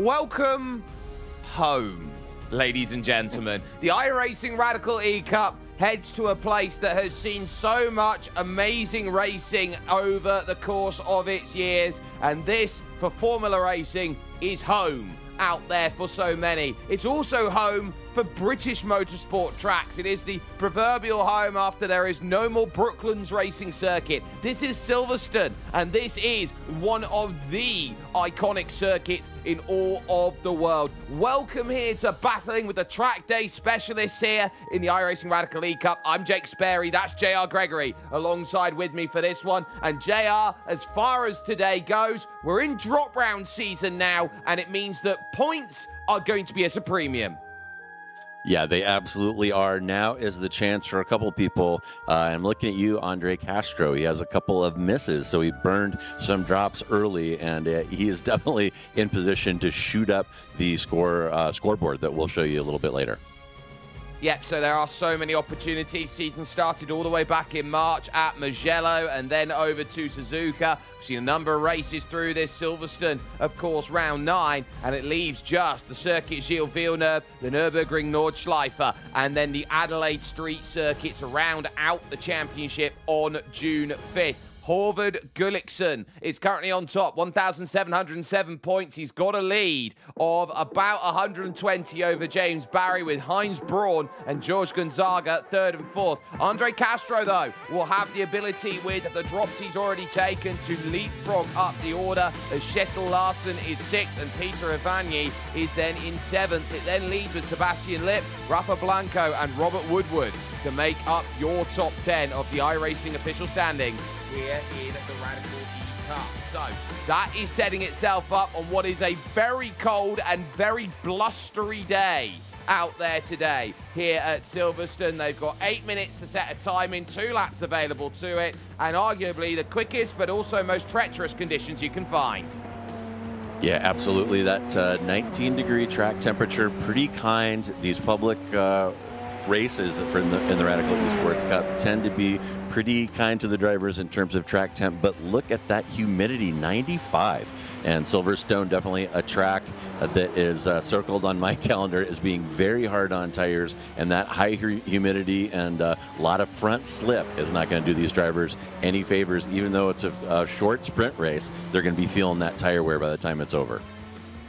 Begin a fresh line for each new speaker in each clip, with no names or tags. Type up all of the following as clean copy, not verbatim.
welcome home, ladies and gentlemen. The iRacing Radical E Cup heads to a place that has seen so much amazing racing over the course of its years, and this, for Formula Racing, is home out there for so many. It's also home for British motorsport tracks. It is the proverbial home after there is no more Brooklands racing circuit. This is Silverstone, and this is one of the iconic circuits in all of the world. Welcome here to battling with the track day specialists here in the iRacing Radical E Cup. I'm Jake Sperry, that's JR Gregory, alongside with me for this one. And JR, as far as today goes, we're in drop round season now, and it means that points are going to be at a premium.
Yeah, they absolutely are. Now is the chance for a couple people. I'm looking at you, Andre Castro. He has a couple of misses, so he burned some drops early, and he is definitely in position to shoot up the scoreboard that we'll show you a little bit later.
Yep, so there are so many opportunities. Season started all the way back in March at Mugello and then over to Suzuka. We've seen a number of races through this. Silverstone, of course, round 9, and it leaves just the Circuit Gilles Villeneuve, the Nürburgring Nordschleife, and then the Adelaide Street Circuit to round out the championship on June 5th. Horvard Gullikson is currently on top, 1,707 points. He's got a lead of about 120 over James Barry, with Heinz Braun and George Gonzaga third and fourth. Andre Castro, though, will have the ability, with the drops he's already taken, to leapfrog up the order, as Kjetil Larsen is sixth and Peter Evagny is then in seventh. It then leads with Sebastian Lipp, Rafa Blanco and Robert Woodward to make up your top 10 of the iRacing official standings here in the Radical E Cup. So that is setting itself up on what is a very cold and very blustery day out there today here at Silverstone. They've got 8 minutes to set a time in, 2 laps available to it, and arguably the quickest but also most treacherous conditions you can find.
Yeah, absolutely. That 19-degree track temperature, pretty kind. These public races in the Radical Esports Cup tend to be pretty kind to the drivers in terms of track temp, but look at that humidity, 95. And Silverstone, definitely a track that is circled on my calendar as being very hard on tires, and that high humidity and a lot of front slip is not going to do these drivers any favors. Even though it's a short sprint race, they're going to be feeling that tire wear by the time it's over.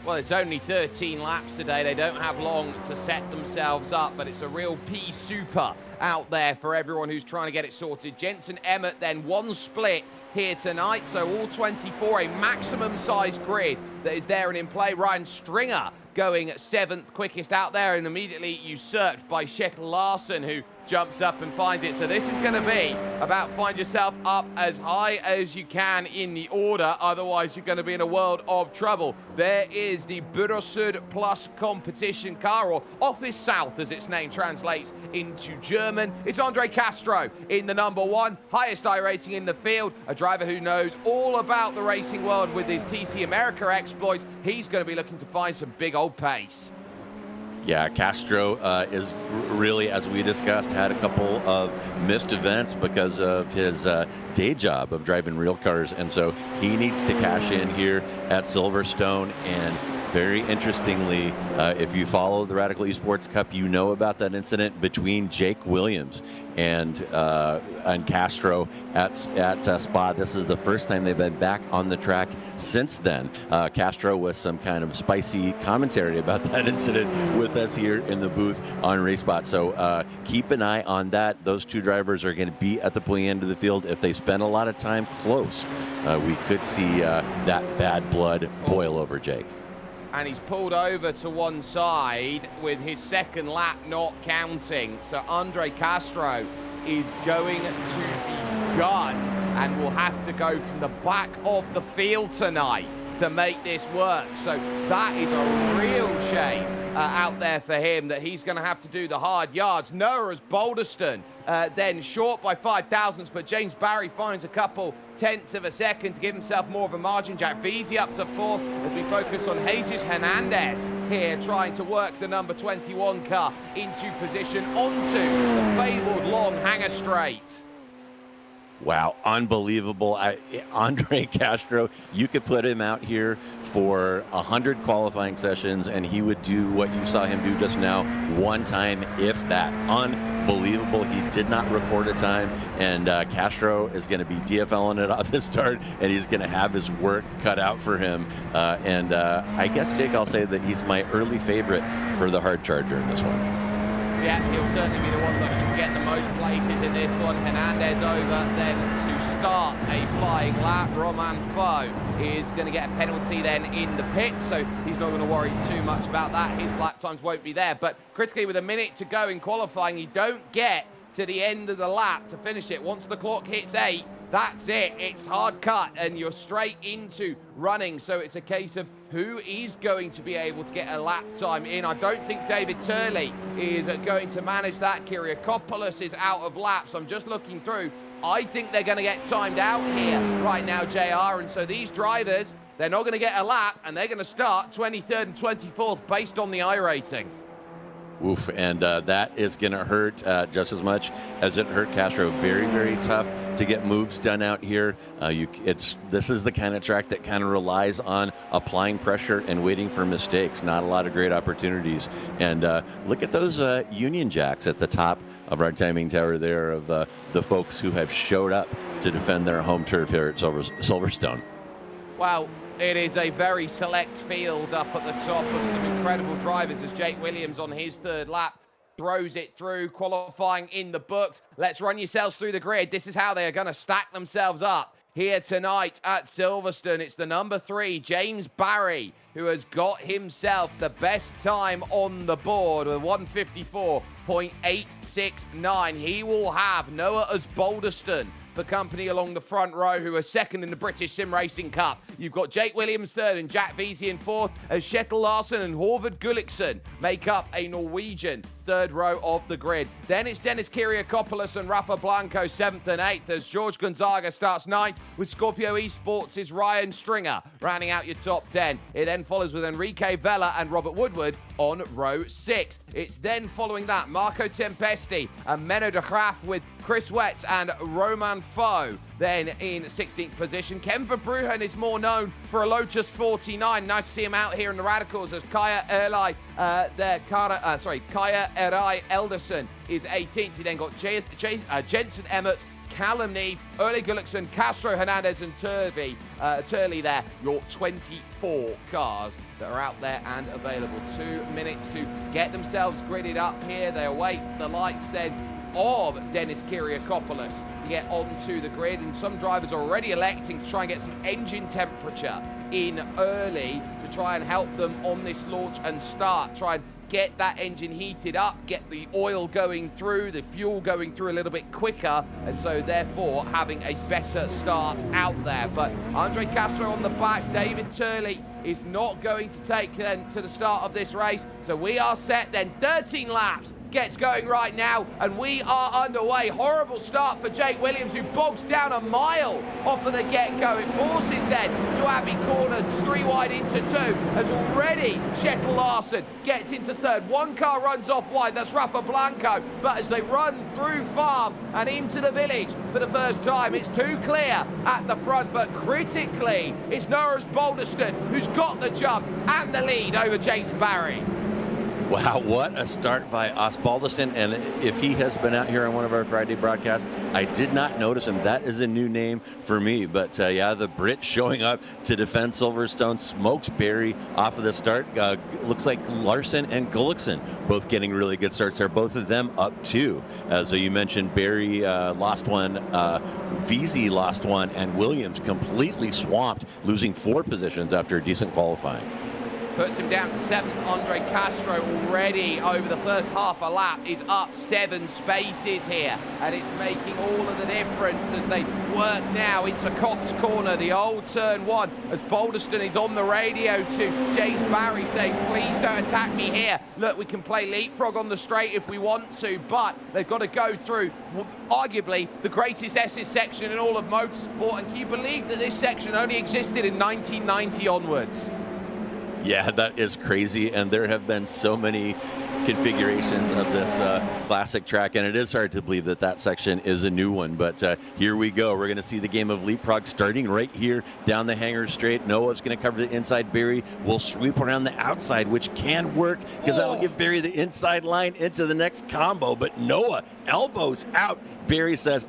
Well, it's only 13 laps today. They don't have long to set themselves up, but it's a real pea super out there for everyone who's trying to get it sorted. Jensen Emmett then one split here tonight, so all 24, a maximum size grid that is there and in play. Ryan Stringer going 7th quickest out there, and immediately usurped by Kjetil Larsen, who jumps up and finds it. So this is going to be about find yourself up as high as you can in the order, otherwise you're going to be in a world of trouble. There is the Bürosud Plus competition car, or Office South as its name translates into German. It's Andre Castro in the number 1, highest I rating in the field, a driver who knows all about the racing world with his TC America exploits. He's going to be looking to find some big old pace.
Yeah, Castro is really, as we discussed, had a couple of missed events because of his day job of driving real cars, and so he needs to cash in here at Silverstone. And very interestingly, if you follow the Radical Esports Cup, you know about that incident between Jake Williams and Castro at Spa. This is the first time they've been back on the track since then. Castro with some kind of spicy commentary about that incident with us here in the booth on RaceSpot. So keep an eye on that. Those two drivers are going to be at the pointy end of the field. If they spend a lot of time close, we could see that bad blood boil over Jake.
And he's pulled over to one side with his second lap not counting. So Andre Castro is going to be gone and will have to go from the back of the field tonight to make this work. So that is a real shame out there for him, that he's going to have to do the hard yards. Noah's Boulderstone then short by 5 thousandths, but James Barry finds a couple tenths of a second to give himself more of a margin. Jack Veazey up to 4th as we focus on Jesus Hernandez here trying to work the number 21 car into position onto the fabled long hanger straight.
Wow, unbelievable. Andre Castro, you could put him out here for 100 qualifying sessions and he would do what you saw him do just now one time, if that. Unbelievable. He did not record a time, and Castro is going to be DFLing it off the start, and he's going to have his work cut out for him. I guess, Jake, I'll say that he's my early favorite for the hard charger in this one.
Yeah, he'll certainly be the one that can get the most places in this one. Hernandez over then to start a flying lap. Romain Faux is going to get a penalty then in the pit, so he's not going to worry too much about that. His lap times won't be there, but critically with a minute to go in qualifying, you don't get to the end of the lap to finish it. Once the clock hits 8, that's it. It's hard cut and you're straight into running. So it's a case of who is going to be able to get a lap time in. I don't think David Turley is going to manage that. Kiriakopoulos is out of laps. I'm just looking through. I think they're going to get timed out here right now, JR. And so these drivers, they're not going to get a lap and they're going to start 23rd and 24th based on the iRacing.
Oof, and that is going to hurt just as much as it hurt Castro. Very, very tough to get moves done out here. This is the kind of track that kind of relies on applying pressure and waiting for mistakes. Not a lot of great opportunities. And look at those Union Jacks at the top of our timing tower there of the folks who have showed up to defend their home turf here at Silverstone.
Wow. It is a very select field up at the top of some incredible drivers as Jake Williams on his third lap throws it through, qualifying in the books. Let's run yourselves through the grid. This is how they are going to stack themselves up here tonight at Silverstone. It's the number 3, James Barry, who has got himself the best time on the board with 154.869. He will have Noah Osbaldeston for company along the front row, who are second in the British Sim Racing Cup. You've got Jake Williams third and Jack Veazey in fourth, as Kjetil Larsen and Horvard Gulliksen make up a Norwegian third row of the grid. Then it's Dennis Kiriakopoulos and Rafa Blanco 7th and 8th, as George Gonzaga starts 9th, with Scorpio Esports is Ryan Stringer rounding out your top 10. It then follows with Enrique Vela and Robert Woodward on row 6. It's then following that Marco Tempesti and Menno de Graaf with Chris Wetz and Romain Faux then in 16th position. Ken Verbruggen is more known for a Lotus 49. Nice to see him out here in the Radicals as Kaya Erai Elderson is 18th. He then got Jensen Emmett, Callum Neave, Ole Gulliksen, Castro Hernandez and Turley there. Your 24 cars that are out there and available. 2 minutes to get themselves gridded up here. They await the likes then of Dennis Kiriakopoulos to get onto the grid, and some drivers are already electing to try and get some engine temperature in early to try and help them on this launch and start. Try and get that engine heated up, get the oil going through, the fuel going through a little bit quicker, and so therefore having a better start out there. But Andre Castro on the back, David Turley is not going to take them to the start of this race, so we are set then. 13 laps gets going right now, and we are underway. Horrible start for Jake Williams, who bogs down a mile off of the get-go. It forces then to Abbey Corner, 3 wide into 2, as already Kjetil Larsen gets into third. One car runs off wide, that's Rafa Blanco, but as they run through farm and into the village for the first time, it's too clear at the front, but critically, it's Noah Osbaldeston who's got the jump and the lead over James Barry.
Wow, what a start by Osbaldeston. And if he has been out here on one of our Friday broadcasts, I did not notice him. That is a new name for me. But yeah, the Brit showing up to defend Silverstone, smokes Barry off of the start. Looks like Larsen and Gulliksen both getting really good starts there. Both of them up 2. So you mentioned Barry lost one, Veazey lost one, and Williams completely swamped, losing 4 positions after a decent qualifying.
Puts him down to 7th. Andre Castro already over the first half a lap is up 7 spaces here, and it's making all of the difference as they work now into Cops Corner, the old turn 1, as Balderston is on the radio to James Barry saying, please don't attack me here. Look, we can play leapfrog on the straight if we want to, but they've got to go through arguably the greatest S's section in all of motorsport, and can you believe that this section only existed in 1990 onwards?
Yeah, that is crazy, and there have been so many configurations of this classic track, and it is hard to believe that that section is a new one. But here we go. We're going to see the game of leapfrog starting right here down the hanger straight. Noah's going to cover the inside. Barry will sweep around the outside, which can work because that'll give Barry the inside line into the next combo. But Noah elbows out. Barry says,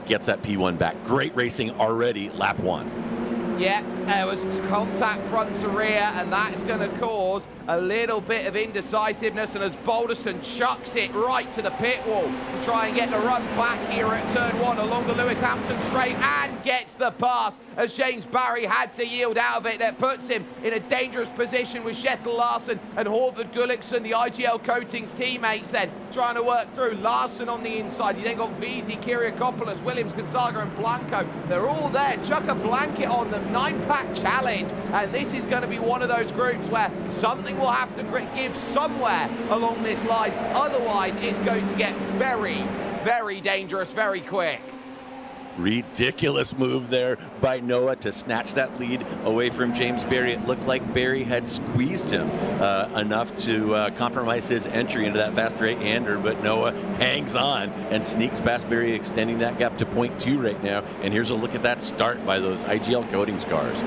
gets that P1 back. Great racing already, lap 1.
Yeah, there was contact front to rear, and that's going to cause a little bit of indecisiveness, and as Boulderstone chucks it right to the pit wall to try and get the run back here at turn 1 along the Lewis Hampton straight, and gets the pass as James Barry had to yield out of it. That puts him in a dangerous position with Kjetil Larsen and Horvath Gulliksen, the IGL Coatings teammates, then trying to work through. Larsen on the inside. You then got Vizi, Kyriakopoulos, Williams, Gonzaga and Blanco. They're all there. Chuck a blanket on them. 9-pack challenge, and this is going to be one of those groups where something will have to give somewhere along this line. Otherwise, it's going to get very, very dangerous very quick.
Ridiculous move there by Noah to snatch that lead away from James Barry. It looked like Barry had squeezed him enough to compromise his entry into that fast right-hander, but Noah hangs on and sneaks past Barry, extending that gap to .2 right now. And here's a look at that start by those IGL Coatings cars.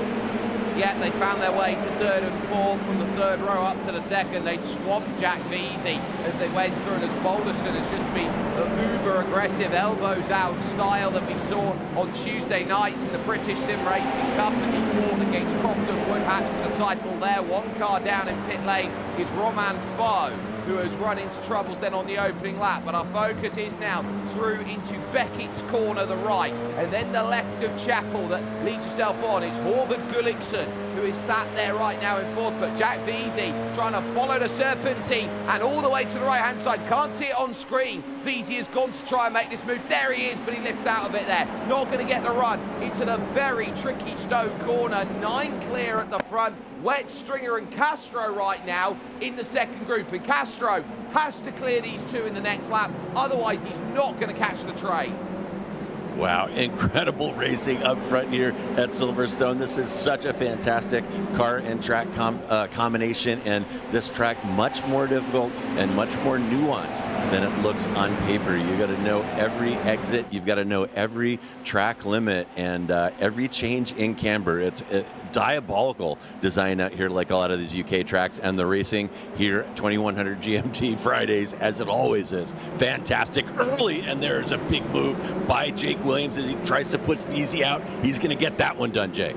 Yeah, they found their way to third and fourth from the third row up to the second. They'd swamped Jack Veazey as they went through, and as Boulderstone has just been the uber-aggressive elbows out style that we saw on Tuesday nights in the British Sim Racing Cup as he fought against Crompton Woodhatch for the title there. One car down in pit lane is Roman Foe, who has run into troubles then on the opening lap. But our focus is now through into Beckett's corner, the right, and then the left of Chapel that leads yourself on. It's Horvath Gulliksen, who is sat there right now in fourth, but Jack Veazey trying to follow the Serpentine and all the way to the right-hand side. Can't see it on screen. Veazey has gone to try and make this move. There he is, but he lifts out of it there. Not going to get the run into the very tricky Stowe corner. 9 clear at the front. Wet, Stringer and Castro right now in the second group, and Castro has to clear these two in the next lap, otherwise he's not going to catch the train.
Wow, incredible racing up front here at Silverstone. This is such a fantastic car and track combination, and this track much more difficult and much more nuanced than it looks on paper. You got to know every exit, you've got to know every track limit and every change in camber. It's diabolical design out here, like a lot of these UK tracks, and the racing here at 2100 GMT Fridays, as it always is, fantastic early. And there's a big move by Jake Williams as he tries to put Veazey out. He's going to get that one done, Jake.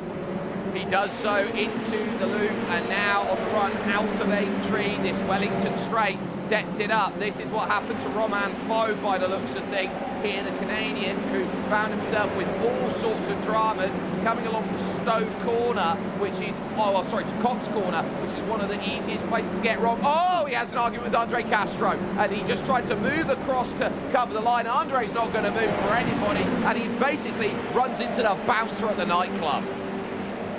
He does so into the loop, and now on the run out of entry, this Wellington straight sets it up. This is what happened to Roman Foe by the looks of things here, the Canadian who found himself with all sorts of dramas. This is coming along to Stowe Corner, which is, to Cops Corner, which is one of the easiest places to get wrong. Oh, he has an argument with Andre Castro, and he just tried to move across to cover the line. Andre's not going to move for anybody, and he basically runs into the bouncer at the nightclub.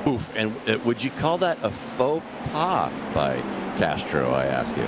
Oof, and would you call that a faux pas by Castro, I ask you?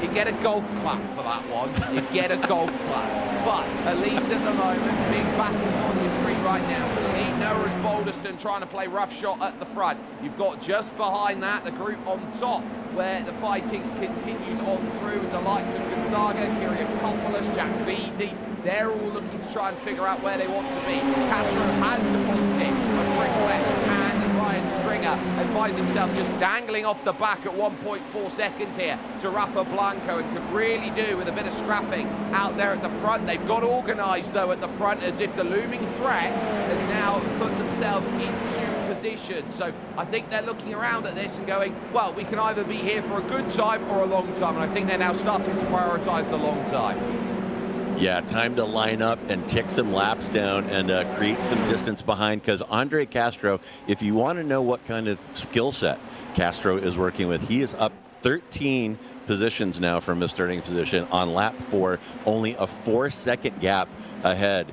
You get a golf clap for that one. You get a golf clap. But at least at the moment, big battles on your screen right now. For the lead, Noah is Boulderstone trying to play rough shot at the front. You've got just behind that the group on top, where the fighting continues on through with the likes of Gonzaga, Kyriakopoulos, Jack Veazey. They're all looking to try and figure out where they want to be. Castro has deposited a Rick West and Ryan Stringer, and finds himself just dangling off the back at 1.4 seconds here to Rafa Blanco, and could really do with a bit of scrapping out there at the front. They've got organised though at the front, as if the looming threat has now put themselves into position. So I think they're looking around at this and going, well, we can either be here for a good time or a long time, and I think they're now starting to prioritise the long time.
Yeah, time to line up and tick some laps down and create some distance behind, because Andre Castro, if you want to know what kind of skill set Castro is working with, he is up 13 positions now from his starting position on lap 4, only a 4-second gap ahead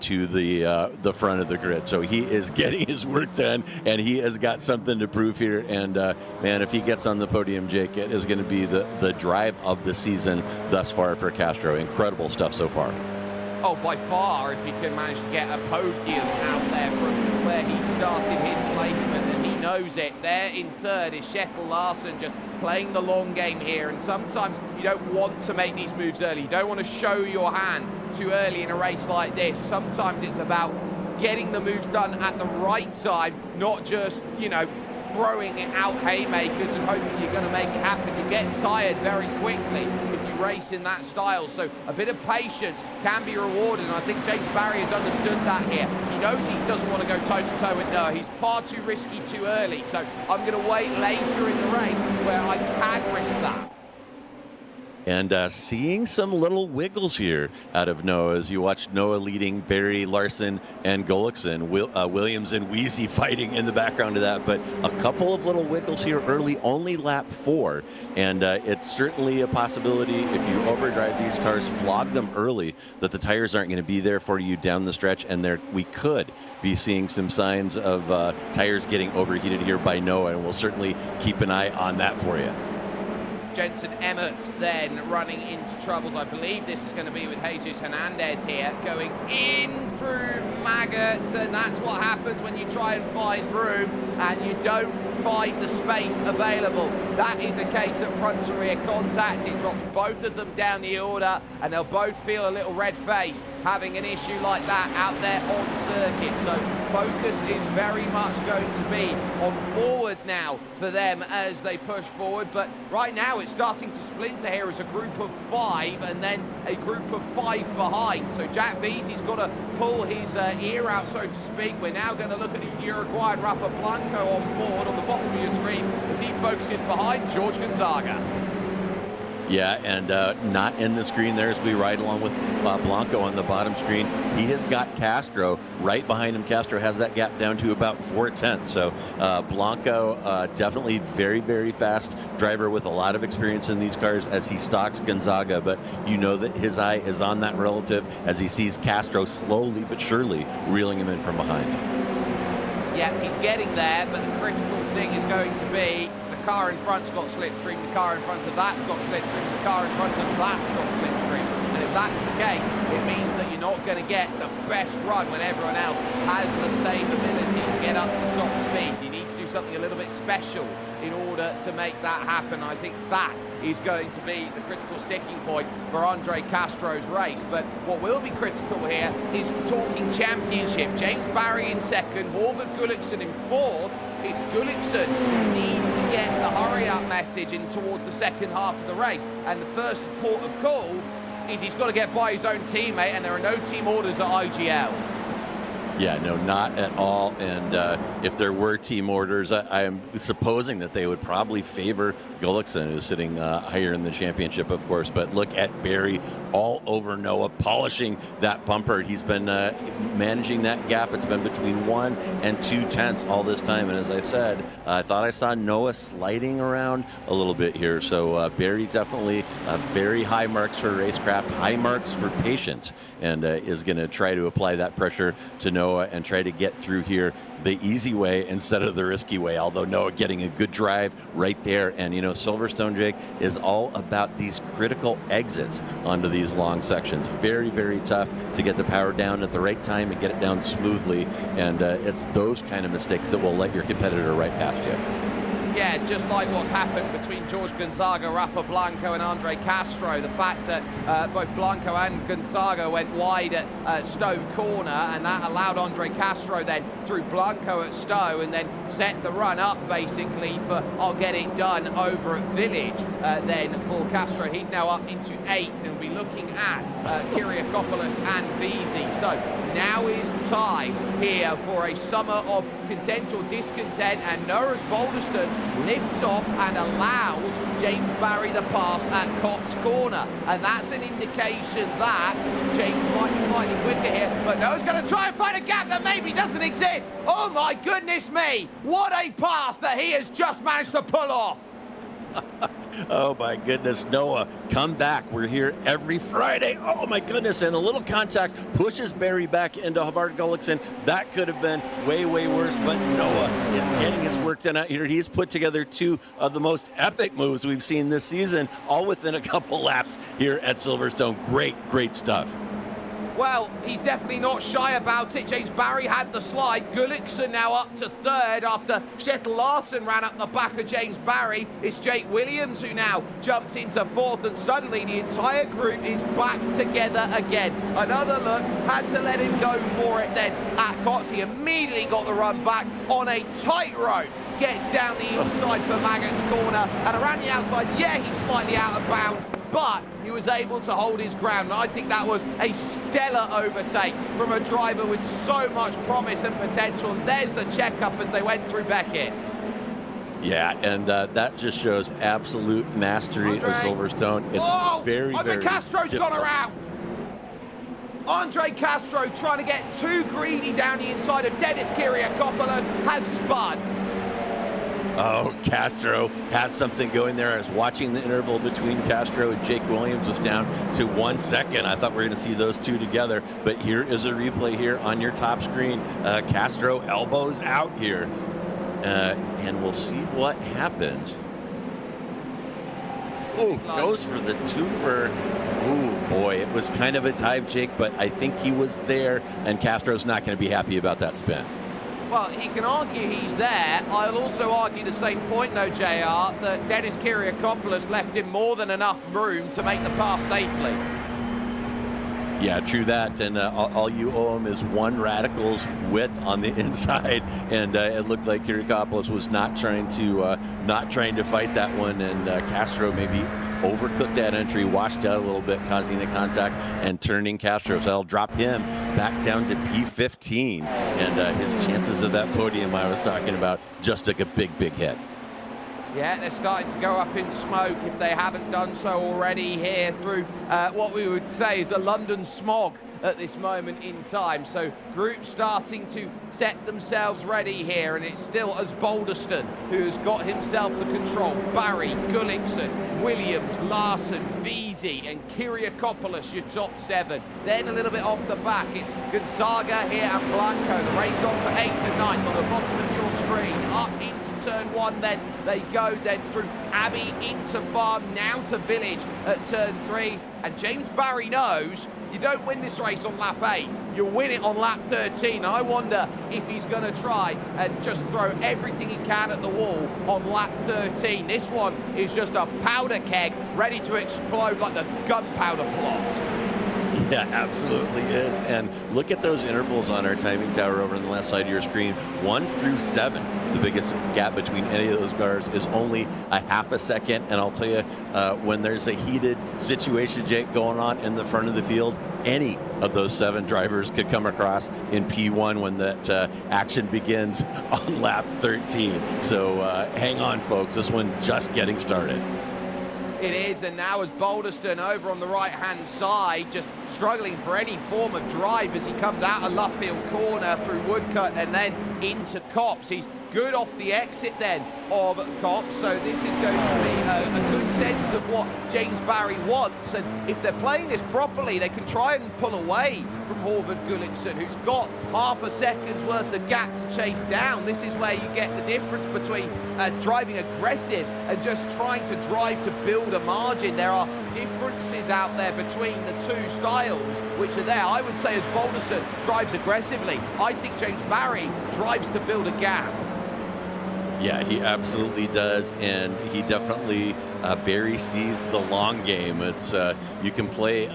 to the front of the grid. So he is getting his work done, and he has got something to prove here. And man, if he gets on the podium, Jake, it is going to be the drive of the season thus far for Castro. Incredible stuff so far.
Oh, by far, if he can manage to get a podium out there from where he started his placement, and he knows it. There in third is Kjetil Larsen, just playing the long game here, and sometimes you don't want to make these moves early. You don't want to show your hand too early in a race like this. Sometimes it's about getting the moves done at the right time, not just, you know, throwing it out haymakers and hoping you're going to make it happen. You get tired very quickly if you race in that style. So a bit of patience can be rewarded, and I think James Barry has understood that here. He knows he doesn't want to go toe-to-toe with Noah. He's far too risky too early, so I'm going to wait later in the race where I can risk that.
And seeing some little wiggles here out of Noah as you watch Noah leading Barry, Larson, and Gullickson. Williams and Wheezy fighting in the background of that, but a couple of little wiggles here early, only lap 4. And it's certainly a possibility if you overdrive these cars, flog them early, that the tires aren't going to be there for you down the stretch. And we could be seeing some signs of tires getting overheated here by Noah, and we'll certainly keep an eye on that for you.
Jensen Emmett then running into troubles. I believe this is going to be with Jesus Hernandez here, going in through maggots, and that's what happens when you try and find room and you don't find the space available. That is a case of front to rear contact. It drops both of them down the order, and they'll both feel a little red-faced having an issue like that out there on circuit. So focus is very much going to be on forward now for them as they push forward. But right now it's starting to splinter here as a group of 5 and then a group of 5 behind. So Jack Veazey's got to pull his ear out, so to speak. We're now going to look at the Uruguayan Rafa Blanco on board on the bottom of your screen as he focuses behind George Gonzaga.
Yeah, and not in the screen there as we ride along with Blanco on the bottom screen. He has got Castro right behind him. Castro has that gap down to about 4/10. So Blanco, definitely very, very fast driver with a lot of experience in these cars as he stalks Gonzaga. But you know that his eye is on that relative as he sees Castro slowly but surely reeling him in from behind. Yeah,
he's getting there, but the critical thing is going to be the car in front's got slipstream, the car in front of that's got slipstream, the car in front of that's got slipstream. And if that's the case, it means that you're not going to get the best run when everyone else has the same ability to get up to top speed. You need to do something a little bit special in order to make that happen. I think that is going to be the critical sticking point for Andre Castro's race. But what will be critical here is talking championship. James Barry in second, Horvath Gullickson in fourth. It's Gullickson who needs to get the hurry-up message in towards the second half of the race. And the first port of call is he's got to get by his own teammate, and there are no team orders at IGL.
Yeah, no, not at all. And if there were team orders, I am supposing that they would probably favor Gullickson, who's sitting higher in the championship, of course. But look at Barry all over Noah, polishing that bumper. He's been managing that gap. It's been between 1 and 2/10 all this time. And as I said, I thought I saw Noah sliding around a little bit here. So Barry definitely very high marks for racecraft, high marks for patience, and is going to try to apply that pressure to Noah and try to get through here the easy way instead of the risky way, although Noah getting a good drive right there. And you know, Silverstone, Jake, is all about these critical exits onto these long sections. Very, very tough to get the power down at the right time and get it down smoothly, and it's those kind of mistakes that will let your competitor right past you.
Yeah, just like what's happened between George Gonzaga, Rafa Blanco and Andre Castro. The fact that both Blanco and Gonzaga went wide at Stowe Corner, and that allowed Andre Castro then through Blanco at Stowe and then set the run up basically for I'll get it done over at Village then for Castro. He's now up into 8th and we'll be looking at Kyriakopoulos and Veazey. So now is the time here for a summer of content or discontent, and Noah's Boulderstone lifts off and allows James Barry the pass at Cops Corner, and that's an indication that James might be slightly quicker here, but Noah's going to try and find a gap that maybe doesn't exist. Oh my goodness me, what a pass that he has just managed to pull off.
Oh my goodness, Noah, come back. We're here every Friday. Oh my goodness, and a little contact pushes Barry back into Havard Gullickson. That could have been way, way worse, but Noah is getting his work done out here. He's put together 2 of the most epic moves we've seen this season, all within a couple laps here at Silverstone. Great, great stuff.
Well, he's definitely not shy about it. James Barry had the slide. Gullikson now up to third after Kjetil Larsen ran up the back of James Barry. It's Jake Williams who now jumps into fourth, and suddenly the entire group is back together again. Another look, had to let him go for it then at Cox. He immediately got the run back on a tightrope. Gets down the inside for Maggot's corner, and around the outside, yeah, he's slightly out of bounds, but he was able to hold his ground. And I think that was a stellar overtake from a driver with so much promise and potential. And there's the checkup as they went through Beckett.
Yeah, and that just shows absolute mastery of Silverstone. It's very
Castro's
difficult.
gone around. Andre Castro trying to get too greedy down the inside of Dennis Kiriakopoulos, has spun.
Oh, Castro had something going there. I was watching the interval between Castro and Jake Williams was down to 1 second. I thought we were going to see those two together, but here is a replay here on your top screen. Castro elbows out here, and we'll see what happens. Oh, goes for the twofer. Oh, boy, it was kind of a dive, Jake, but I think he was there, and Castro's not going to be happy about that spin.
Well, he can argue he's there. I'll also argue the same point, though, JR, that Dennis Kiriakopoulos left him more than enough room to make the pass safely.
Yeah, true that. And all you owe him is one radical's width on the inside, and it looked like Kiriakopoulos was not trying to fight that one, and Castro maybe overcooked that entry, washed out a little bit, causing the contact and turning Castro. So that'll drop him back down to P15. And his chances of that podium I was talking about just took a big, big hit.
Yeah, they're starting to go up in smoke if they haven't done so already here through what we would say is a London smog at this moment in time. So group starting to set themselves ready here, and it's still Osbaldeston who has got himself the control. Barry, Gullikson, Williams, Larsen, Veazey and Kiriakopoulos, your top seven. Then a little bit off the back, it's Gonzaga here and Blanco. The race on for 8th and 9th on the bottom of your screen. Up into turn one, then they go then through Abbey into Farm, now to Village at turn 3. And James Barry knows you don't win this race on lap 8, you win it on lap 13. I wonder if he's going to try and just throw everything he can at the wall on lap 13. This one is just a powder keg ready to explode like the gunpowder plot.
Yeah, absolutely is. And look at those intervals on our timing tower over on the left side of your screen. 1 through 7. The biggest gap between any of those cars is only a half a second. And I'll tell you, when there's a heated situation, Jake, going on in the front of the field, any of those 7 drivers could come across in P1 when that action begins on lap 13. So hang on, folks. This one just getting started.
It is, and now as Balderston over on the right-hand side, just struggling for any form of drive as he comes out of Luffield corner through Woodcut and then into Copse. He's good off the exit then of Copse, so this is going to be a good sense of what James Barry wants, and if they're playing this properly, they can try and pull away from Horvath Gullikson, who's got half a second's worth of gap to chase down. This is where you get the difference between driving aggressive and just trying to drive to build a margin. There are differences out there between the two styles which are there. I would say as Balderson drives aggressively, I think James Barry drives to build a gap.
Yeah, he absolutely does, and he definitely, Barry sees the long game. It's you can play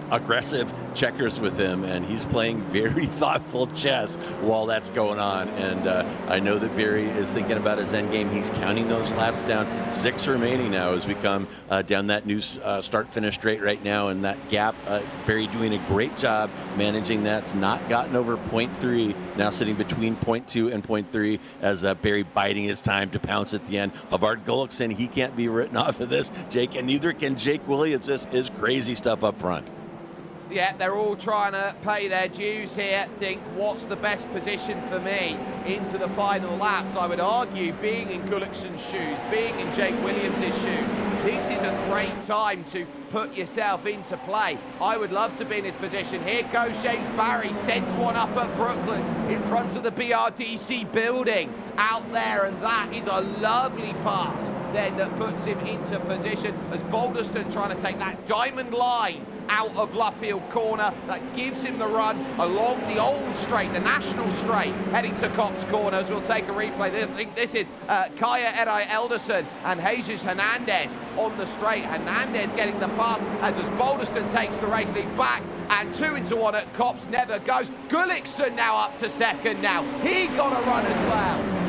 aggressive checkers with him, and he's playing very thoughtful chess while that's going on. And I know that Barry is thinking about his end game. He's counting those laps down. 6 remaining now as we come down that new start-finish straight right now, and that gap, Barry doing a great job managing that. It's not gotten over 0.3, now sitting between 0.2 and 0.3 as Barry biding his time to pounce at the end. Havard Gullikson, he can't be written off of this, Jake, and neither can Jake Williams. This is crazy stuff up front.
Yeah, they're all trying to pay their dues here, think what's the best position for me into the final laps. I would argue being in Gullikson's shoes, being in Jake Williams' shoes, this is a great time to put yourself into play. I would love to be in this position. Here goes James Barry, sends one up at Brooklands in front of the BRDC building out there, and that is a lovely pass then that puts him into position as Balderston trying to take that diamond line out of Luffield corner. That gives him the run along the old straight, the national straight, heading to Copse corners. We'll take a replay. I think this is Kaya Erai Elderson and Jesus Hernandez on the straight. Hernandez getting the pass as Boulderstone takes the race lead back, and 2 into 1 at Copse never goes. Gullickson now up to second now. He got a run as well.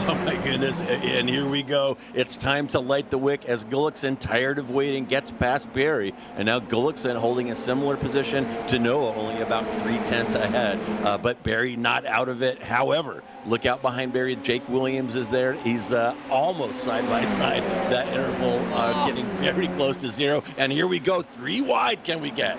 Oh my goodness, and here we go. It's time to light the wick as Gullickson, tired of waiting, gets past Barry. And now Gullickson holding a similar position to Noah, only about 3/10 ahead. But Barry not out of it. However, look out behind Barry. Jake Williams is there. He's almost side by side. That interval getting very close to 0. And here we go, 3 wide can we get?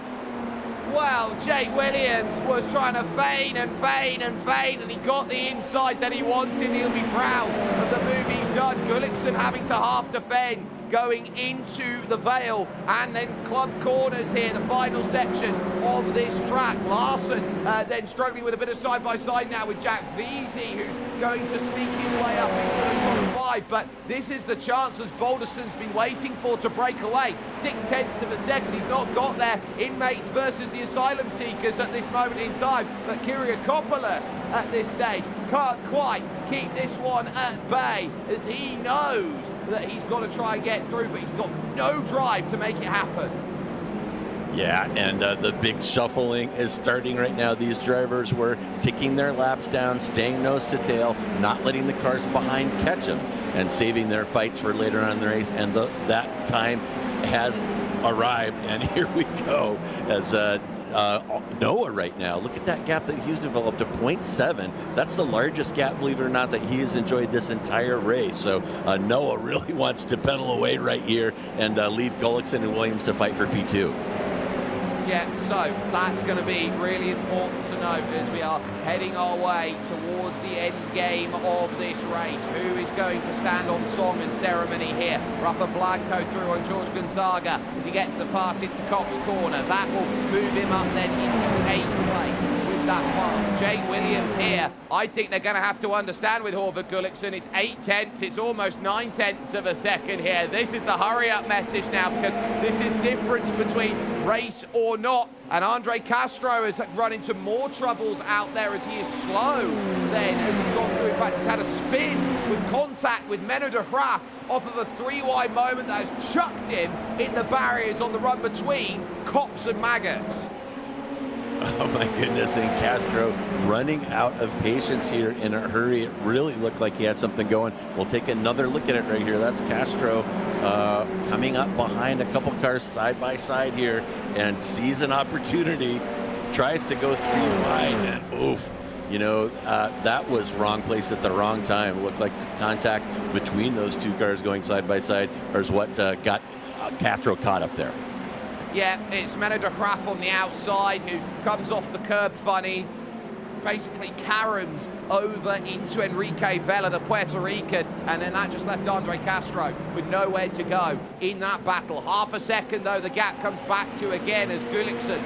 Well, Jake Williams was trying to feign, and he got the inside that he wanted. He'll be proud of the move he's done. Gullickson having to half defend, going into the Vale, and then club corners here, the final section of this track. Larson then struggling with a bit of side-by-side now with Jack Veazey, who's going to sneak his way up into the top 5, but this is the chance as Boulderstone's been waiting for to break away. 0.6 of a second, he's not got there. Inmates versus the Asylum Seekers at this moment in time, but Kyriakopoulos at this stage can't quite keep this one at bay, as he knows that he's got to try and get through, but he's got no drive to make it happen.
Yeah, and the big shuffling is starting right now. These drivers were ticking their laps down, staying nose to tail, not letting the cars behind catch them, and saving their fights for later on in the race. And that time has arrived, and here we go as Noah right now. Look at that gap that he's developed, a 0.7. That's the largest gap, believe it or not, that he has enjoyed this entire race. So Noah really wants to pedal away right here and leave Gullickson and Williams to fight for P2.
Yeah, so that's going to be really important to note as we are heading our way towards the end game of this race. Who is going to stand on song and ceremony here? Rafa Blanco through on George Gonzaga as he gets the pass into Copse corner. That will move him up then into 8th place. That pass. Jane Williams here. I think they're going to have to understand with Horvath Gullickson. It's 0.8, it's almost 0.9 of a second here. This is the hurry-up message now, because this is difference between race or not. And Andre Castro has run into more troubles out there as he is slow then as he's gone through. In fact, he's had a spin with contact with Menno de Graaf off of a 3-wide moment that has chucked him in the barriers on the run between Copse and Maggots.
Oh my goodness, and Castro running out of patience here in a hurry. It really looked like he had something going. We'll take another look at it right here. That's Castro coming up behind a couple cars side by side here and sees an opportunity, tries to go 3 wide, and oof. You know, that was wrong place at the wrong time. It looked like contact between those 2 cars going side by side is what got Castro caught up there.
Yeah, it's Menno de Graaf on the outside who comes off the curb funny, basically caroms over into Enrique Vela, the Puerto Rican, and then that just left Andre Castro with nowhere to go in that battle. Half a second, though, the gap comes back to again as Gullickson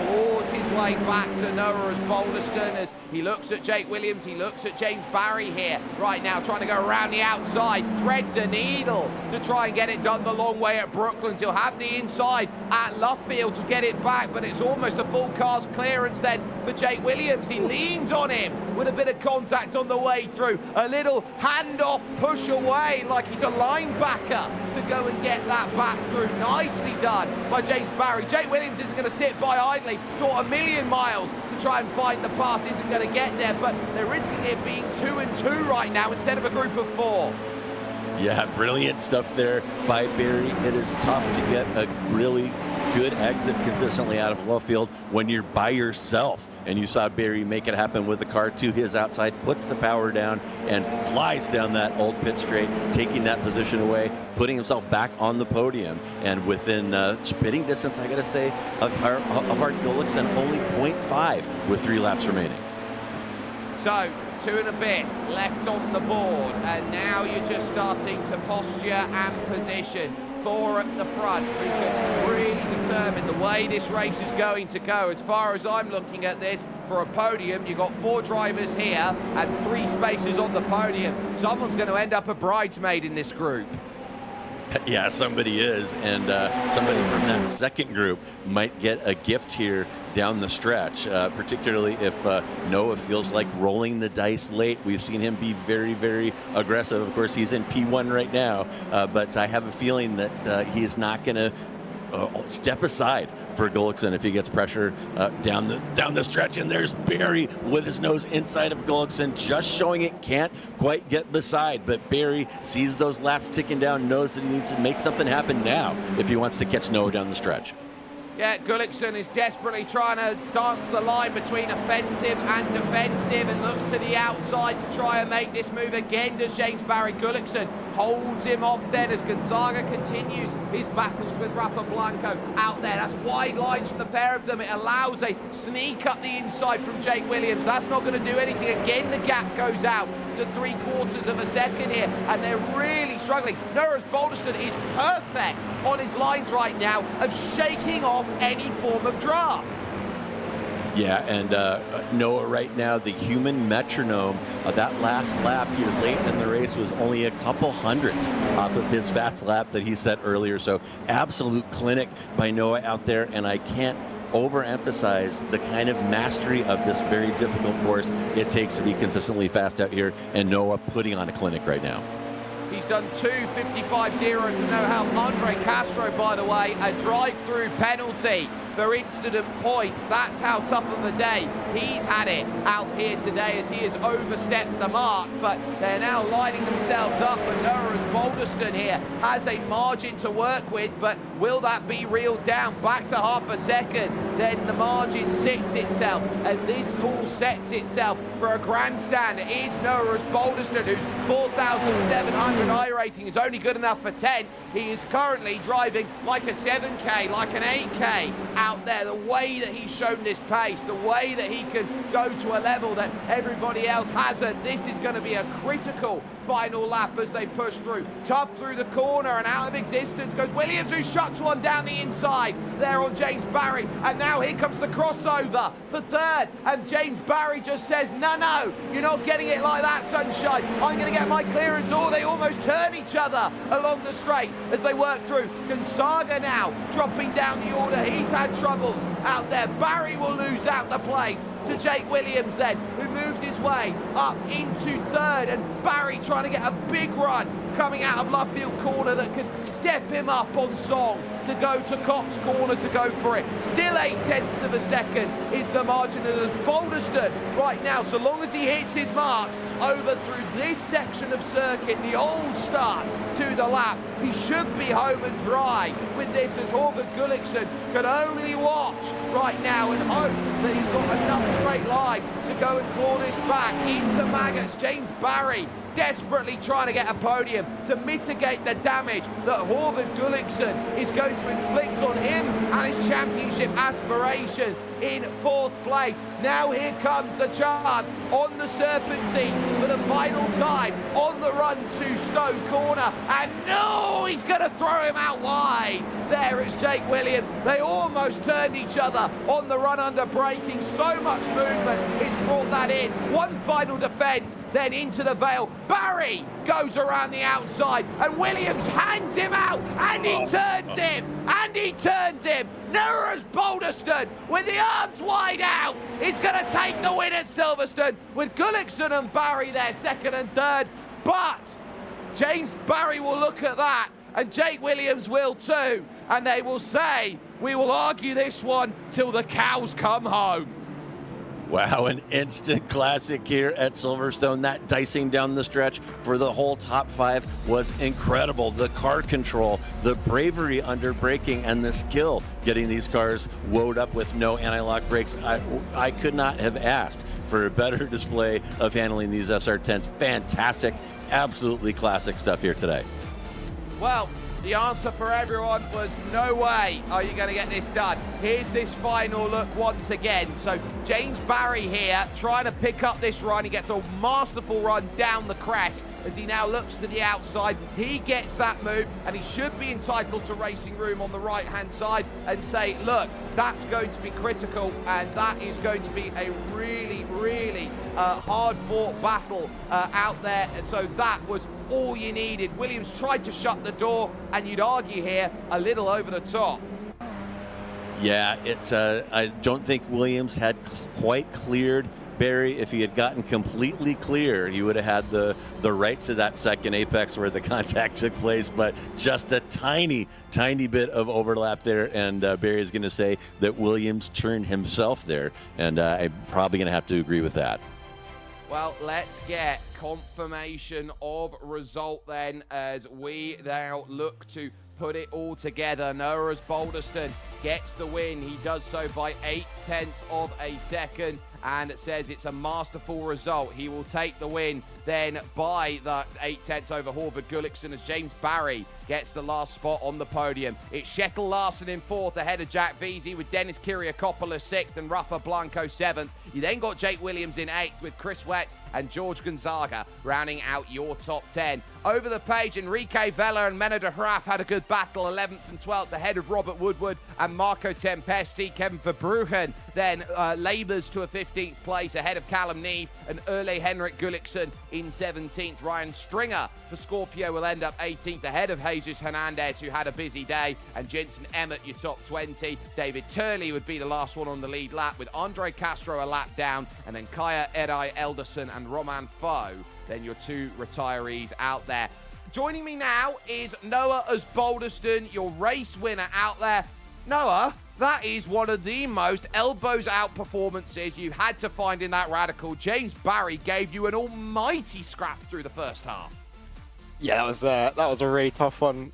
claws his way back to Noah as Boulderstone, as he looks at Jake Williams, he looks at James Barry here right now, trying to go around the outside, threads a needle to try and get it done the long way at Brooklands. He'll have the inside at Luffield to get it back, but it's almost a full car's clearance then for Jake Williams. He leans on him with a bit of contact on the way through, a little handoff push away like he's a linebacker to go and get that back through. Nicely done by James Barry. Jake Williams isn't going to sit by idly, thought a million miles to try and find the pass, isn't going to get there, but they're risking it being 2 and 2 right now instead of a group of 4.
Yeah, brilliant stuff there by Barry. It is tough to get a really good exit consistently out of Luffield when you're by yourself. And you saw Barry make it happen with the car to his outside, puts the power down, and flies down that old pit straight, taking that position away, putting himself back on the podium. And within spitting distance, I got to say, of our Gullickson, only 0.5 with 3 laps remaining.
So, 2 and a bit left on the board, and now you're just starting to posture and position. 4 at the front who can really determine the way this race is going to go. As far as I'm looking at this, for a podium, you've got 4 drivers here and 3 spaces on the podium. Someone's going to end up a bridesmaid in this group.
Yeah, somebody is, and somebody from that second group might get a gift here down the stretch, particularly if Noah feels like rolling the dice late. We've seen him be very, very aggressive. Of course, he's in P1 right now, but I have a feeling that he is not going to step aside for Gullikson if he gets pressure down the stretch. And there's Barry with his nose inside of Gullikson, just showing it can't quite get beside. But Barry sees those laps ticking down, knows that he needs to make something happen now if he wants to catch Noah down the stretch.
Yeah, Gullikson is desperately trying to dance the line between offensive and defensive and looks to the outside to try and make this move again. Does James Barry? Gullikson holds him off then as Gonzaga continues his battles with Rafa Blanco out there. That's wide lines from the pair of them. It allows a sneak up the inside from Jake Williams. That's not going to do anything. Again, the gap goes out to 3/4 of a second here, and they're really struggling. Noah Boulderson is perfect on his lines right now of shaking off any form of draft.
Yeah, and Noah right now, the human metronome of that last lap here late in the race was only a couple hundredths off of his fast lap that he set earlier. So absolute clinic by Noah out there, and I can't overemphasize the kind of mastery of this very difficult course it takes to be consistently fast out here, and Noah putting on a clinic right now.
He's done 2 55.0s to no help. Andre Castro, by the way, a drive-through penalty for incident points. That's how tough of a day he's had it out here today as he has overstepped the mark, but they're now lining themselves up, and Noah Boulderson here has a margin to work with, but will that be reeled down back to half a second? Then the margin sits itself, and this all sets itself for a grandstand. It is Noah Boulderson, whose 4,700 iRating is only good enough for 10. He is currently driving like a 7K, like an 8K out there. The way that he's shown this pace, the way that he can go to a level that everybody else hasn't, this is going to be a critical final lap as they push through. Tough through the corner, and out of existence goes Williams, who shuts one down the inside there on James Barry. And now here comes the crossover for third, and James Barry just says, no, you're not getting it like that, sunshine. I'm going to get my clearance. Oh, they almost turn each other along the straight as they work through. Gonzaga now dropping down the order. He's had troubles out there. Barry will lose out the place to Jake Williams then, who moves his way up into third, and Barry trying to get a big run coming out of left field corner that can step him up on song to go to Cops corner to go for it. Still 0.8 of a second is the margin of Boulderson right now. So long as he hits his marks over through this section of circuit, the old start to the lap, he should be home and dry with this, as Horvath Gullikson can only watch right now and hope that he's got enough straight line to go and claw this back into Maggots. James Barry desperately trying to get a podium to mitigate the damage that Horvath Gullikson is going to inflict on him and his championship aspirations in 4th place. Now here comes the chance on the Serpentine for the final time on the run to Stowe corner, and no, he's going to throw him out wide. There is Jake Williams. They almost turned each other on the run under braking. So much movement, it's brought that in. One final defense, then into the Vale. Barry goes around the outside, and Williams hands him out, and he turns him, and he turns him. Noah Boulderson with the arms wide out is going to take the win at Silverstone, with Gullikson and Barry there second and third. But James Barry will look at that, and Jake Williams will too, and they will say, we will argue this one till the cows come home.
Wow, an instant classic here at Silverstone. That dicing down the stretch for the whole top 5 was incredible. The car control, the bravery under braking, and the skill getting these cars woed up with no anti-lock brakes. I could not have asked for a better display of handling these SR10s. Fantastic, absolutely classic stuff here today.
Well, the answer for everyone was no way are you going to get this done. Here's this final look once again. So James Barry here trying to pick up this run. He gets a masterful run down the crest as he now looks to the outside. He gets that move, and he should be entitled to racing room on the right-hand side and say, look, that's going to be critical, and that is going to be a really, really hard-fought battle out there. And so that was all you needed. Williams tried to shut the door, and you'd argue here a little over the top.
Yeah, it's. I don't think Williams had quite cleared Barry. If he had gotten completely clear, he would have had the right to that second apex where the contact took place, but just a tiny bit of overlap there, and Barry is going to say that Williams turned himself there, and I'm probably going to have to agree with that.
Well, let's get confirmation of result then, as we now look to put it all together. Noah Balderston gets the win. He does so by 0.8 of a second, and it says it's a masterful result. He will take the win then by the 0.8 over Horvath Gullikson, as James Barry gets the last spot on the podium. It's Shekel Larson in 4th ahead of Jack Veazey, with Dennis Kiriakopoulos 6th and Rafa Blanco 7th. You then got Jake Williams in 8th, with Chris Wetz and George Gonzaga rounding out your top 10. Over the page, Enrique Vela and Menno de Graaf had a good battle, 11th and 12th ahead of Robert Woodward and Marco Tempesti. Kevin Verbruggen then labours to a 15th place ahead of Callum Neve and Ole Henrik Gullikson in 17th. Ryan Stringer for Scorpio will end up 18th ahead of Jesus Hernandez, who had a busy day, and Jensen Emmett your top 20. David Turley would be the last one on the lead lap, with Andre Castro a lap down, and then Kaya Erai Elderson and Roman Foe, then your 2 retirees out there. Joining me now is Noah Balderston, your race winner out there. Noah, that is one of the most elbows out performances you've had to find in that Radical. James Barry gave you an almighty scrap through the first half.
Yeah, that was a really tough one.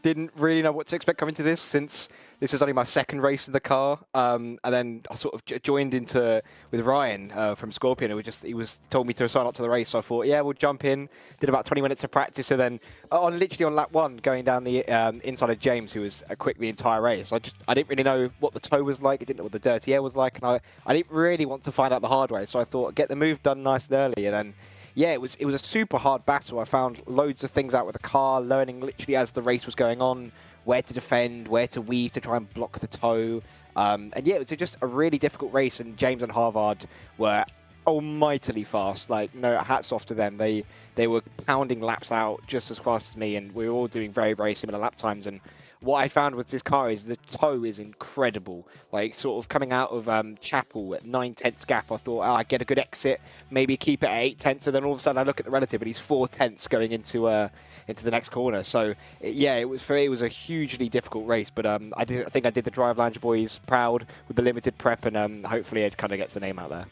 Didn't really know what to expect coming to this, since this is only my second race in the car. And then I sort of joined with Ryan from Scorpion, who he told me to sign up to the race. So I thought, yeah, we'll jump in. Did about 20 minutes of practice, and then literally on lap 1, going down the inside of James, who was quick the entire race. I didn't really know what the toe was like. I didn't know what the dirty air was like, and I didn't really want to find out the hard way. So I thought, get the move done nice and early, and then. Yeah, it was a super hard battle. I found loads of things out with the car, learning literally as the race was going on, where to defend, where to weave to try and block the toe. And yeah, it was just a really difficult race, and James and Harvard were almightily fast. Like, no, hats off to them. They were pounding laps out just as fast as me, and we were all doing very, very similar lap times. And what I found with this car is the toe is incredible. Like, sort of coming out of Chapel at 9/10 gap, I thought, I get a good exit, maybe keep it at 8/10, and then all of a sudden I look at the relative and he's 4/10 going into the next corner. So yeah, it was a hugely difficult race, but I think I did the Drive Lounge boys proud with the limited prep, and hopefully it kind of gets the name out there.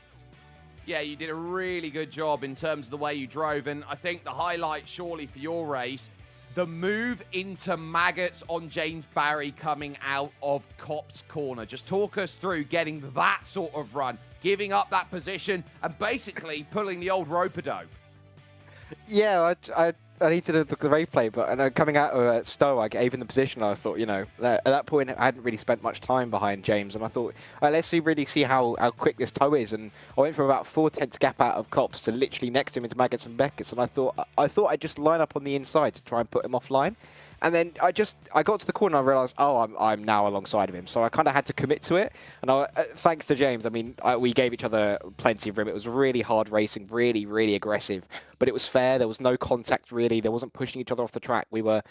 Yeah, you did a really good job in terms of the way you drove, and I think the highlight surely for your race, the move into maggots on James Barry coming out of Copse corner. Just talk us through getting that sort of run, giving up that position, and basically pulling the old rope-a-dope.
Yeah, I need to do the replay, but coming out of Stowe, I gave him the position. I thought, at that point, I hadn't really spent much time behind James, and I thought, let's really see how quick this toe is. And I went from about 4/10 gap out of Copse to literally next to him into Maggots and Beckett's, and I thought I'd just line up on the inside to try and put him offline. And then I got to the corner and I realised, I'm now alongside of him. So I kind of had to commit to it. And thanks to James, we gave each other plenty of room. It was really hard racing, really, really aggressive. But it was fair. There was no contact really. There wasn't pushing each other off the track. We paid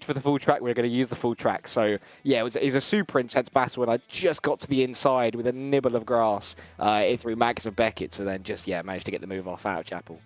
for the full track. We were going to use the full track. So yeah, it was a super intense battle. And I just got to the inside with a nibble of grass through Max and Beckett's, and then managed to get the move off out of Chapel.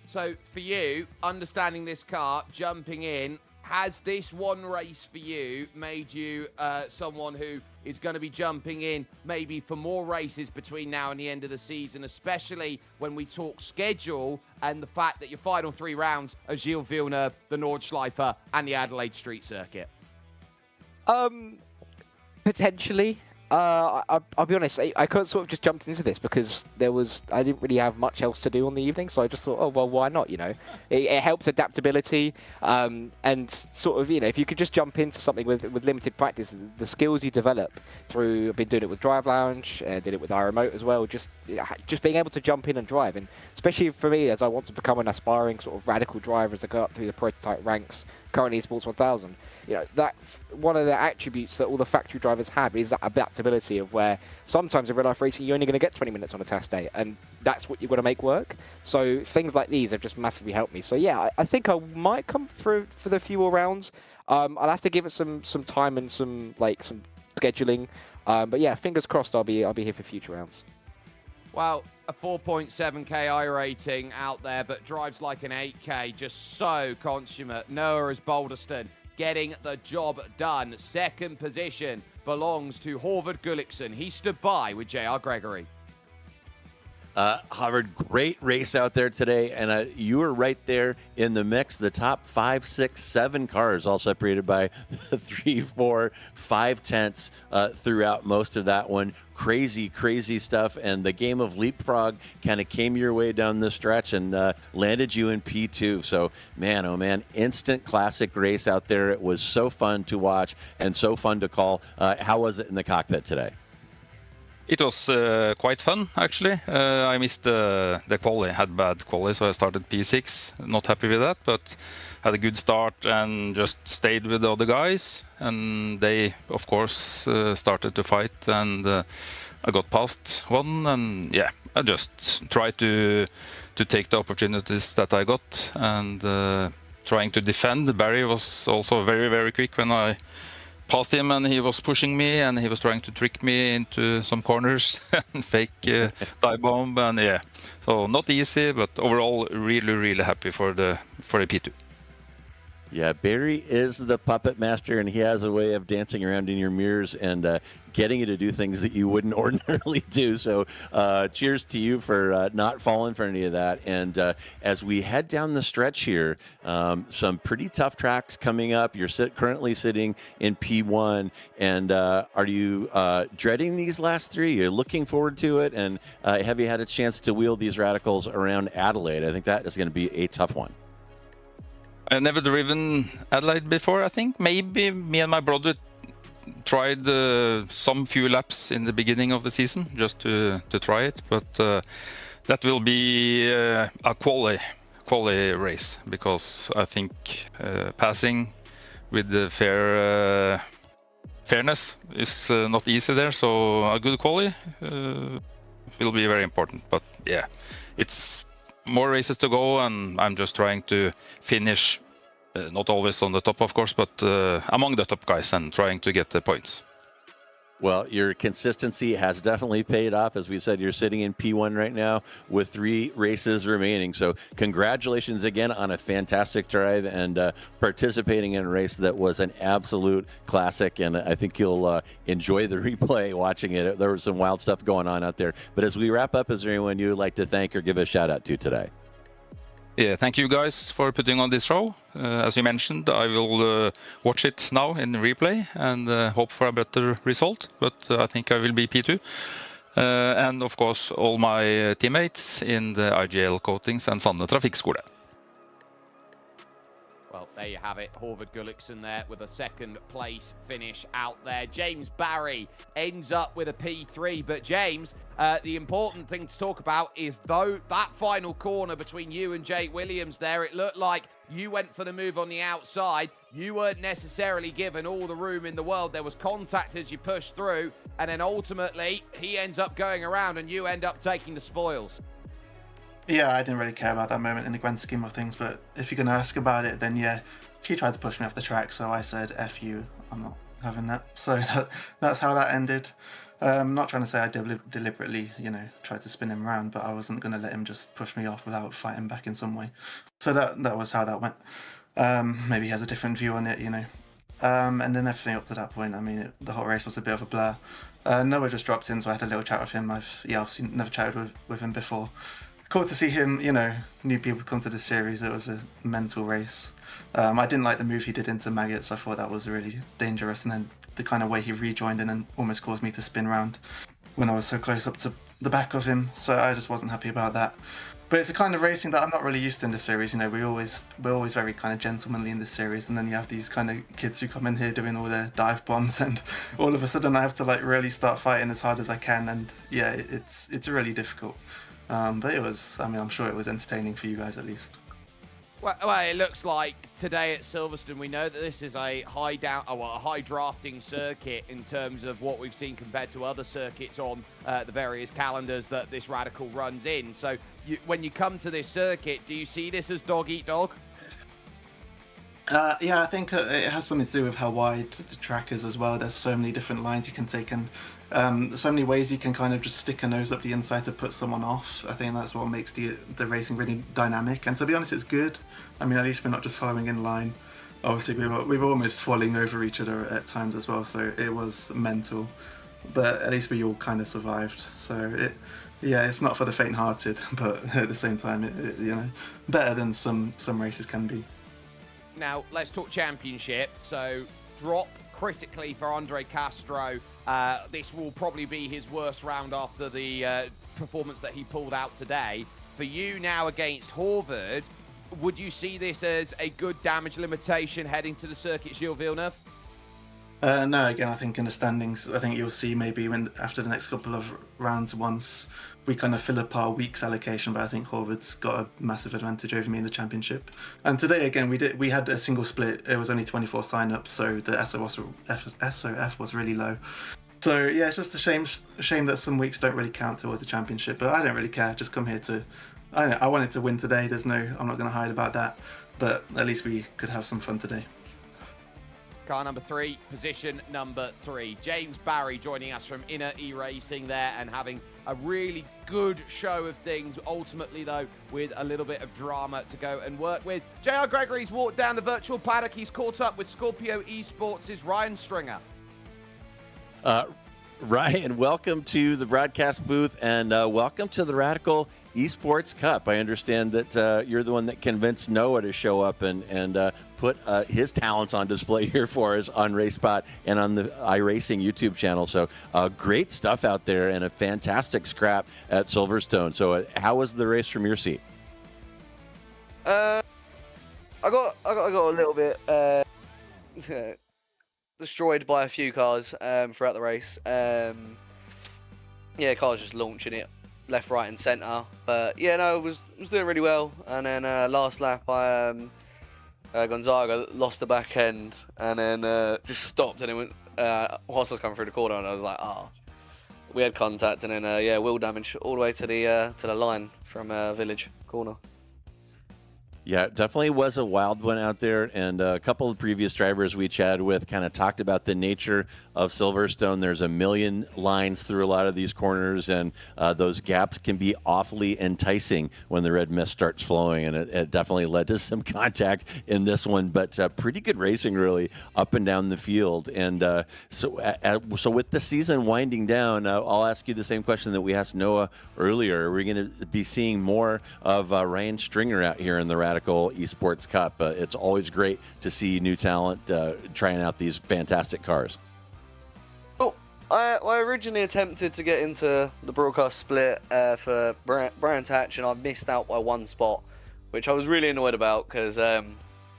So for you, understanding this car, jumping in, has this one race for you made you someone who is going to be jumping in maybe for more races between now and the end of the season, especially when we talk schedule and the fact that your final 3 rounds are Gilles Villeneuve, the Nordschleife, and the Adelaide Street Circuit?
Potentially. I'll be honest, I could sort of just jumped into this because I didn't really have much else to do on the evening, so I just thought, why not, It helps adaptability, and sort of, if you could just jump into something with limited practice, the skills you develop through, I've been doing it with Drive Lounge, did it with iRemote as well, just being able to jump in and drive, and especially for me, as I want to become an aspiring sort of radical driver as I go up through the prototype ranks, currently Esports 1000. that one of the attributes that all the factory drivers have is that adaptability of where sometimes in real life racing you're only going to get 20 minutes on a test day, and that's what you've got to make work. So things like these have just massively helped me. So yeah, I think I might come through for the few more rounds. I'll have to give it some time and some scheduling. But yeah, fingers crossed I'll be here for future rounds.
Well, a 4.7k iRating out there, but drives like an 8k, just so consummate. Noah is Balderston getting the job done. Second position belongs to Håvard Gulliksen. He stood by with JR Gregory.
Harvard, great race out there today, and you were right there in the mix. The top 5, 6, 7 cars all separated by 3, 4, 5 tenths throughout most of that one. Crazy stuff, and the game of leapfrog kind of came your way down the stretch and landed you in P2. So, man, oh man, instant classic race out there. It was so fun to watch and so fun to call. How was it in the cockpit today?
It was quite fun, actually. I missed the quali, had bad quali, so I started P6. Not happy with that, but had a good start and just stayed with the other guys. And they, of course, started to fight, and I got past one. And yeah, I just tried to take the opportunities that I got, and trying to defend. Barry was also very, very quick when I passed him, and he was pushing me, and he was trying to trick me into some corners and fake dive bomb, and yeah, so not easy, but overall really happy for the P2.
Yeah, Barry is the puppet master, and he has a way of dancing around in your mirrors and getting you to do things that you wouldn't ordinarily do. So cheers to you for not falling for any of that. And as we head down the stretch here, some pretty tough tracks coming up. You're currently sitting in P1, and are you dreading these last 3? You're looking forward to it, and have you had a chance to wheel these radicals around Adelaide? I think that is going to be a tough one.
I've never driven Adelaide before, I think. Maybe me and my brother tried some few laps in the beginning of the season just to try it, but that will be a quali race, because I think passing with the fairness is not easy there, so a good quali will be very important. But yeah, it's more races to go, and I'm just trying to finish, not always on the top, of course, but among the top guys and trying to get the points.
Well, your consistency has definitely paid off. As we said, you're sitting in P1 right now with 3 races remaining. So congratulations again on a fantastic drive and participating in a race that was an absolute classic. And I think you'll enjoy the replay watching it. There was some wild stuff going on out there. But as we wrap up, is there anyone you'd like to thank or give a shout out to today?
Yeah, thank you guys for putting on this show. As you mentioned, I will watch it now in replay and hope for a better result, but I think I will be P2. And of course, all my teammates in the IGL coatings and Sande Trafikkskole.
Well, there you have it. Håvard Gulliksen there with a second place finish out there. James Barry ends up with a P3. But James, the important thing to talk about is that final corner between you and Jake Williams there. It looked like you went for the move on the outside. You weren't necessarily given all the room in the world. There was contact as you pushed through. And then ultimately, he ends up going around and you end up taking the spoils.
Yeah, I didn't really care about that moment in the grand scheme of things, but if you're going to ask about it, then yeah, she tried to push me off the track, so I said, F you, I'm not having that. So that's how that ended. I'm not trying to say I deliberately, tried to spin him around, but I wasn't going to let him just push me off without fighting back in some way. So that was how that went. Maybe he has a different view on it, And then everything up to that point, the whole race was a bit of a blur. Noah just dropped in, so I had a little chat with him. I've never chatted with him before. Cool to see him, new people come to the series. It was a mental race. I didn't like the move he did into Maggots. I thought that was really dangerous. And then the kind of way he rejoined and then almost caused me to spin round when I was so close up to the back of him. So I just wasn't happy about that. But it's a kind of racing that I'm not really used to in this series. We're always very kind of gentlemanly in this series. And then you have these kind of kids who come in here doing all their dive bombs. And all of a sudden I have to really start fighting as hard as I can. And yeah, it's really difficult. But it was, I'm sure it was entertaining for you guys at least.
Well, it looks like today at Silverstone, we know that this is a high drafting circuit in terms of what we've seen compared to other circuits on the various calendars that this Radical runs in. So when you come to this circuit, do you see this as dog eat dog?
Yeah, I think it has something to do with how wide the track is as well. There's so many different lines you can take, and so many ways you can kind of just stick a nose up the inside to put someone off. I think that's what makes the racing really dynamic. And to be honest, it's good. I mean, at least we're not just following in line. Obviously, we were almost falling over each other at times as well, so it was mental. But at least we all kind of survived. So it's not for the faint-hearted, but at the same time, better than some races can be.
Now, let's talk championship. So, drop critically for Andre Castro. This will probably be his worst round after the performance that he pulled out today. For you now against Horvath, would you see this as a good damage limitation heading to the circuit, Gilles Villeneuve?
No, again, I think in the standings, I think you'll see maybe after the next couple of rounds, once we kind of fill up our week's allocation, but I think Horvath's got a massive advantage over me in the championship. And today, again, we had a single split. It was only 24 sign-ups, so the SOF was really low. So, yeah, it's just a shame that some weeks don't really count towards the championship, but I don't really care. Just come here I wanted to win today. I'm not going to hide about that, but at least we could have some fun today.
Car number 3, position number 3. James Barry joining us from Inner iRacing there and having a really good show of things. Ultimately, though, with a little bit of drama to go and work with. JR Gregory's walked down the virtual paddock. He's caught up with Scorpio Esports' Ryan Stringer.
Ryan, welcome to the broadcast booth and welcome to the Radical Esports Cup. I understand that you're the one that convinced Noah to show up and put his talents on display here for us on RaceSpot and on the iRacing YouTube channel. So great stuff out there and a fantastic scrap at Silverstone. So how was the race from your seat?
I got a little bit destroyed by a few cars throughout the race. Cars just launching it left, right, and centre. But yeah, no, it was doing really well. And then last lap, Gonzaga lost the back end, and then just stopped, and it went whilst I was coming through the corner, and I was like, we had contact, and then wheel damage all the way to the line from Village corner.
Yeah, it definitely was a wild one out there, and a couple of previous drivers we chatted with kind of talked about the nature of Silverstone. There's a million lines through a lot of these corners, and those gaps can be awfully enticing when the red mist starts flowing, and it definitely led to some contact in this one, but pretty good racing really up and down the field. And so with the season winding down, I'll ask you the same question that we asked Noah earlier. Are we going to be seeing more of Ryan Stringer out here in the Radical Esports Cup? It's always great to see new talent trying out these fantastic cars.
Well, I originally attempted to get into the broadcast split for Brands Hatch, and I missed out by one spot, which I was really annoyed about because it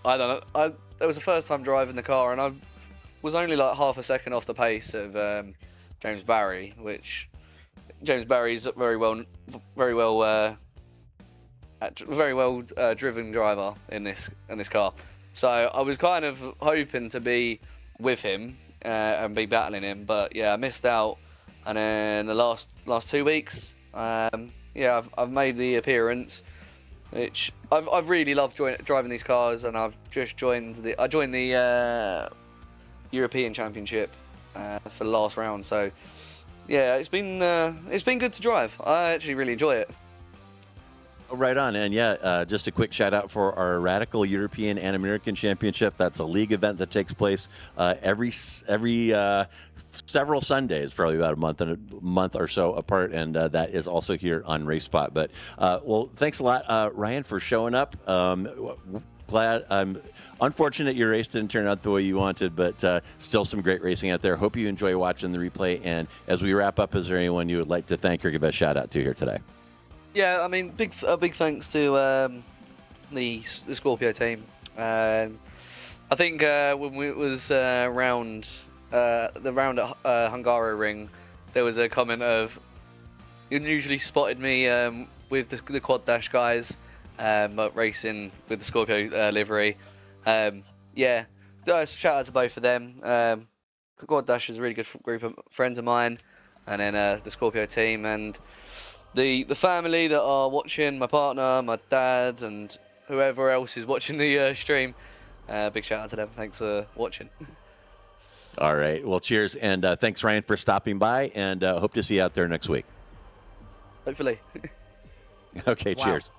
was the first time driving the car, and I was only like half a second off the pace of James Barry, which James Barry's very well driven driver in this car. So I was kind of hoping to be with him and be battling him, but yeah, I missed out. And then the last 2 weeks, I've made the appearance, which I've really loved driving these cars, and I've just joined the European Championship for the last round. So yeah, it's been good to drive. I actually really enjoy it.
Right on. And just a quick shout out for our Radical European and American Championship. That's a league event that takes place every several Sundays, probably about a month or so apart, and that is also here on RaceSpot. But well, thanks a lot, Ryan, for showing up. Unfortunate your race didn't turn out the way you wanted, but still some great racing out there. Hope you enjoy watching the replay. And as we wrap up, is there anyone you would like to thank or give a shout out to here today?
Yeah, I mean, big thanks to the Scorpio team. I think when it was the round at Hungaroring, there was a comment of, you usually spotted me with the quad dash guys, racing with the Scorpio livery. Yeah, shout out to both of them. God Dash is a really good group of friends of mine, and then the Scorpio team and the family that are watching, my partner, my dad, and whoever else is watching the stream. Big shout out to them. Thanks for watching.
All right. Well, cheers. And thanks, Ryan, for stopping by. And hope to see you out there next week.
Hopefully.
Okay,
Wow.
cheers.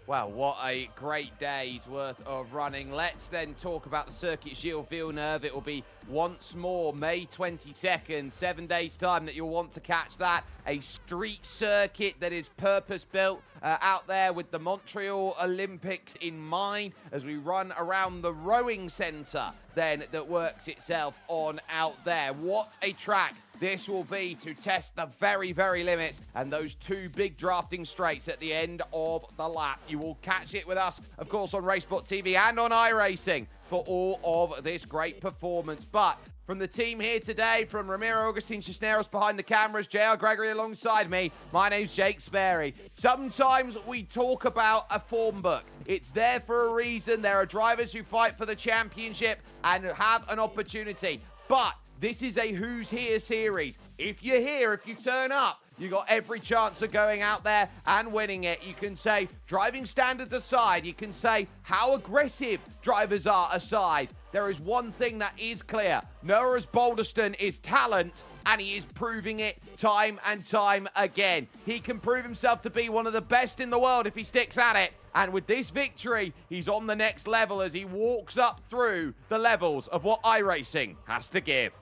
Wow, what a great day's worth of running. Let's then talk about the Circuit Gilles Villeneuve. It will be once more May 22nd, 7 days' time that you'll want to catch that. A street circuit that is purpose-built out there with the Montreal Olympics in mind as we run around the rowing centre then that works itself on out there. What a track this will be to test the very, very limits and those two big drafting straights at the end of the lap. You will catch it with us, of course, on Racebot TV and on iRacing for all of this great performance. But from the team here today, from Ramiro Augustin Cisneros behind the cameras, JR Gregory alongside me, my name's Jake Sperry. Sometimes we talk about a form book. It's there for a reason. There are drivers who fight for the championship and have an opportunity. But this is a Who's Here series. If you're here, if you turn up, you got every chance of going out there and winning it. You can say driving standards aside. You can say how aggressive drivers are aside. There is one thing that is clear. Noah Balderston is talent, and he is proving it time and time again. He can prove himself to be one of the best in the world if he sticks at it. And with this victory, he's on the next level as he walks up through the levels of what iRacing has to give.